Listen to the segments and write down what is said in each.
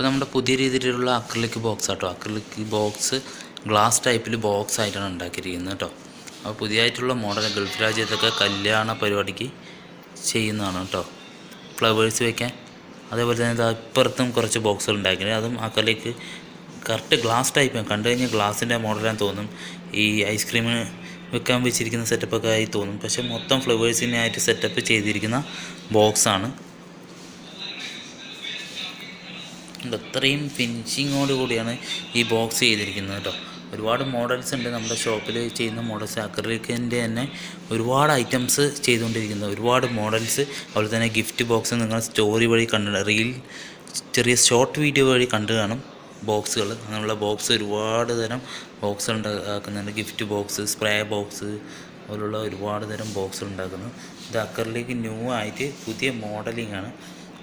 അപ്പോൾ നമ്മുടെ പുതിയ രീതിയിലുള്ള അക്രിലിക് ബോക്സ് ആട്ടോ. അക്രിലിക് ബോക്സ് ഗ്ലാസ് ടൈപ്പിൽ ബോക്സ് ആയിട്ടാണ് ഉണ്ടാക്കിയിരിക്കുന്നത് കേട്ടോ. അപ്പോൾ പുതിയതായിട്ടുള്ള മോഡൽ ഗൾഫ് രാജ്യത്തൊക്കെ കല്യാണ പരിപാടിക്ക് ചെയ്യുന്നതാണ് കേട്ടോ. ഫ്ലവേഴ്സ് വയ്ക്കാൻ. അതേപോലെ തന്നെ ഇപ്പുറത്തും കുറച്ച് ബോക്സുകൾ ഉണ്ടാക്കിയത് അതും അക്രിലിക് കറക്റ്റ് ഗ്ലാസ് ടൈപ്പ് കണ്ടു കഴിഞ്ഞാൽ ഗ്ലാസിൻ്റെ മോഡലാന്ന് തോന്നും. ഈ ഐസ്ക്രീം വെക്കാൻ വെച്ചിരിക്കുന്ന സെറ്റപ്പൊക്കെ ആയി തോന്നും. പക്ഷേ മൊത്തം ഫ്ലവേഴ്സിനായിട്ട് സെറ്റപ്പ് ചെയ്തിരിക്കുന്ന ബോക്സാണ്. അത്രയും ഫിനിഷിങ്ങോട് കൂടിയാണ് ഈ ബോക്സ് ചെയ്തിരിക്കുന്നത് കേട്ടോ. ഒരുപാട് മോഡൽസ് ഉണ്ട് നമ്മുടെ ഷോപ്പിൽ ചെയ്യുന്ന മോഡൽസ്. അക്രിലിക്കിൻ്റെ തന്നെ ഒരുപാട് ഐറ്റംസ് ചെയ്തുകൊണ്ടിരിക്കുന്നത്, ഒരുപാട് മോഡൽസ്. അതുപോലെ തന്നെ ഗിഫ്റ്റ് ബോക്സ് നിങ്ങൾ സ്റ്റോറി വഴി കണ്ടു, റീൽ ചെറിയ ഷോർട്ട് വീഡിയോ വഴി കണ്ടു കാണും. ബോക്സുകൾ അങ്ങനെയുള്ള ബോക്സ് ഒരുപാട് തരം ബോക്സ് ഉണ്ടാക്കുന്നുണ്ട്. ഗിഫ്റ്റ് ബോക്സ്, സ്പ്രേ ബോക്സ് പോലുള്ള ഒരുപാട് തരം ബോക്സ് ഉണ്ടാക്കുന്നു. ഇത് അക്രിലിക് ന്യൂ ആയിട്ട് പുതിയ മോഡലിംഗ് ആണ്.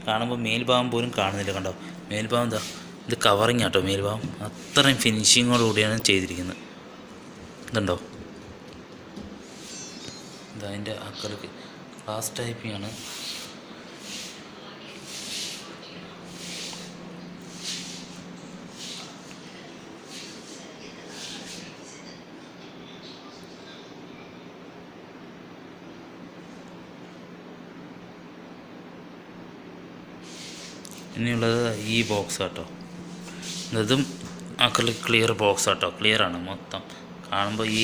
കാണുമ്പോൾ മേൽഭാഗം പോലും കാണുന്നില്ല, കണ്ടോ? മേൽഭാഗം എന്താ ഇത് കവറിങ് ആട്ടോ. മേൽഭാഗം അത്രയും ഫിനിഷിങ്ങോടുകൂടിയാണ് ചെയ്തിരിക്കുന്നത്. ഇതുണ്ടോ, ഇതതിൻ്റെ അക്രിലിക് ഗ്ലാസ് ടൈപ്പിയാണ്. ഇനിയുള്ളത് ഈ ബോക്സ് ആട്ടോ. ഇതും അക്രിലിക് ക്ലിയർ ബോക്സ് ആട്ടോ. ക്ലിയറാണ് മൊത്തം. കാണുമ്പോൾ ഈ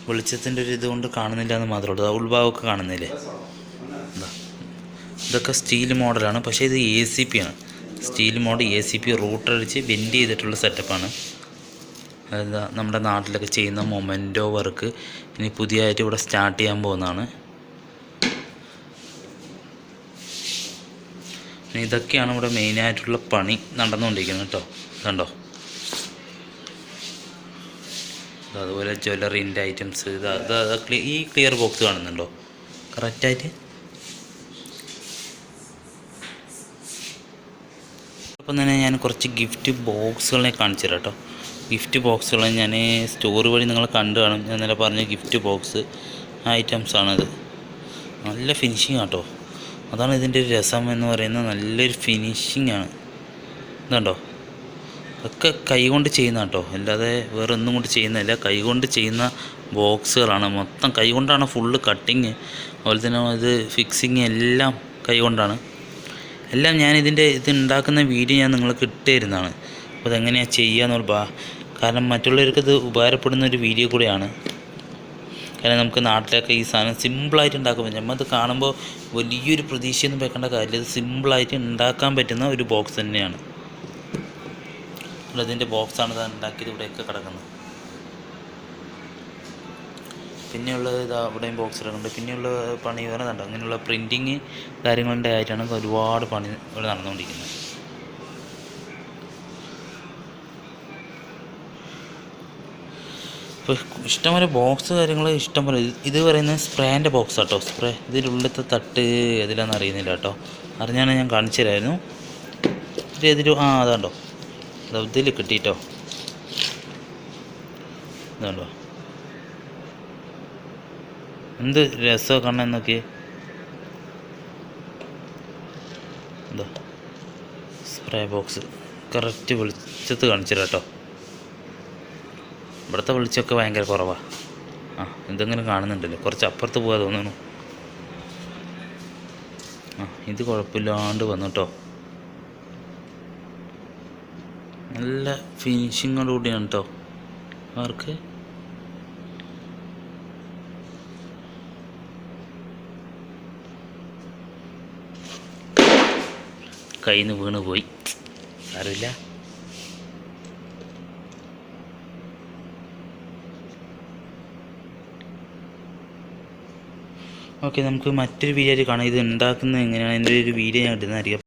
വെളിച്ചത്തിൻ്റെ ഒരു ഇതുകൊണ്ട് കാണുന്നില്ല എന്ന് മാത്രമേ ഉള്ളൂ. ഉൾഭാഗമൊക്കെ കാണുന്നില്ലേ? എന്താ ഇതൊക്കെ സ്റ്റീൽ മോഡലാണ്. പക്ഷേ ഇത് ACP ആണ്. സ്റ്റീൽ മോഡൽ ACP റൂട്ടർ അടിച്ച് ബെൻഡ് ചെയ്തിട്ടുള്ള സെറ്റപ്പാണ്. അതായത് നമ്മുടെ നാട്ടിലൊക്കെ ചെയ്യുന്ന മൊമെൻറ്റോ വർക്ക് ഇനി പുതിയതായിട്ട് ഇവിടെ സ്റ്റാർട്ട് ചെയ്യാൻ പോകുന്നതാണ്. ഇതൊക്കെയാണ് ഇവിടെ മെയിനായിട്ടുള്ള പണി നടന്നുകൊണ്ടിരിക്കുന്നത് കേട്ടോ. കണ്ടോ, അതുപോലെ ജ്വല്ലറിൻ്റെ ഐറ്റംസ്. ഈ ക്ലിയർ ബോക്സ് കാണുന്നുണ്ടോ കറക്റ്റായിട്ട്? അപ്പം തന്നെ ഞാൻ കുറച്ച് ഗിഫ്റ്റ് ബോക്സുകളെ കാണിച്ചു തരാം കേട്ടോ. ഗിഫ്റ്റ് ബോക്സുകളെ ഞാൻ സ്റ്റോറി വഴി നിങ്ങൾ കണ്ടു കാണും. ഞാൻ ഇന്നലെ പറഞ്ഞ ഗിഫ്റ്റ് ബോക്സ് ഐറ്റംസാണിത്. നല്ല ഫിനിഷിങ് ആട്ടോ. അതാണ് ഇതിൻ്റെ ഒരു രസം എന്ന് പറയുന്നത്. നല്ലൊരു ഫിനിഷിംഗ് ആണ്. ഇതുണ്ടോ, ഒക്കെ കൈകൊണ്ട് ചെയ്യുന്ന കേട്ടോ, അല്ലാതെ വേറെ ഒന്നും കൊണ്ട് ചെയ്യുന്നതല്ല. കൈകൊണ്ട് ചെയ്യുന്ന ബോക്സുകളാണ്. മൊത്തം കൈകൊണ്ടാണ് ഫുള്ള് കട്ടിങ്, അതുപോലെ തന്നെ ഇത് ഫിക്സിങ് എല്ലാം കൈകൊണ്ടാണ്. എല്ലാം ഞാനിതിൻ്റെ ഇത് ഉണ്ടാക്കുന്ന വീഡിയോ ഞാൻ നിങ്ങൾക്ക് ഇട്ട് തരുന്നതാണ്. അപ്പോൾ അതെങ്ങനെയാണ് ചെയ്യുക കാരണം മറ്റുള്ളവർക്ക് ഇത് ഉപകാരപ്പെടുന്ന ഒരു വീഡിയോ കൂടെയാണ്. കാരണം നമുക്ക് നാട്ടിലൊക്കെ ഈ സാധനം സിമ്പിളായിട്ട് ഉണ്ടാക്കാൻ പറ്റും. നമ്മത് കാണുമ്പോൾ വലിയൊരു പ്രതീക്ഷയൊന്നും വെക്കേണ്ട കാര്യമില്ല. ഇത് സിമ്പിളായിട്ട് ഉണ്ടാക്കാൻ പറ്റുന്ന ഒരു ബോക്സ് തന്നെയാണ്. ഇതിൻ്റെ ബോക്സാണ് ഇത് ഉണ്ടാക്കിയത് ഇവിടെയൊക്കെ കിടക്കുന്നത്. പിന്നെയുള്ളത് ഇത് അവിടെയും ബോക്സ് കിടക്കുന്നുണ്ട്. പിന്നെയുള്ള പണി വേറെ കണ്ടോ, അങ്ങനെയുള്ള പ്രിൻറ്റിങ് കാര്യങ്ങളുടെ ആയിട്ടാണ് ഒരുപാട് പണി ഇവിടെ നടന്നുകൊണ്ടിരിക്കുന്നത്. ഇപ്പോൾ ഇഷ്ടംപോലെ ബോക്സ് കാര്യങ്ങൾ ഇഷ്ടംപോലെ. ഇത് പറയുന്നത് സ്പ്രേൻ്റെ ബോക്സ് ആട്ടോ. സ്പ്രേ ഇതിലുള്ളത്തെ തട്ട് ഏതിലാണെന്ന് അറിയുന്നില്ല കേട്ടോ. അറിഞ്ഞാണ് ഞാൻ കാണിച്ചു തരായിരുന്നു. ഇത് ഏതിലും അതാണ്ടോ, ഇതിൽ കിട്ടിയിട്ടോ. ഇതുണ്ടോ, എന്ത് രസമൊക്കെ കാണാൻ നോക്കി. എന്താ സ്പ്രേ ബോക്സ് കറക്റ്റ് വെളിച്ചത്ത് കാണിച്ചു തരാം കേട്ടോ. ഇവിടുത്തെ വെളിച്ചമൊക്കെ ഭയങ്കര കുറവാണ്. ഇതെങ്ങനെ കാണുന്നുണ്ടല്ലോ, കുറച്ച് അപ്പുറത്ത് പോകാൻ തോന്നുന്നു. ഇത് കുഴപ്പമില്ലാണ്ട് വന്നു കേട്ടോ. നല്ല ഫിനിഷിങ്ങോട് കൂടിയാണ് കേട്ടോ അവർക്ക്. കയ്യിൽ നിന്ന് വീണ് പോയി, അറിയില്ല. ഓക്കെ, നമുക്ക് മറ്റൊരു വീഡിയോ കാണാം. ഇത് ഉണ്ടാക്കുന്നത് എങ്ങനെയാണ്, എൻ്റെ ഒരു വീഡിയോ ഞാൻ ഇടുന്നതായിരിക്കും.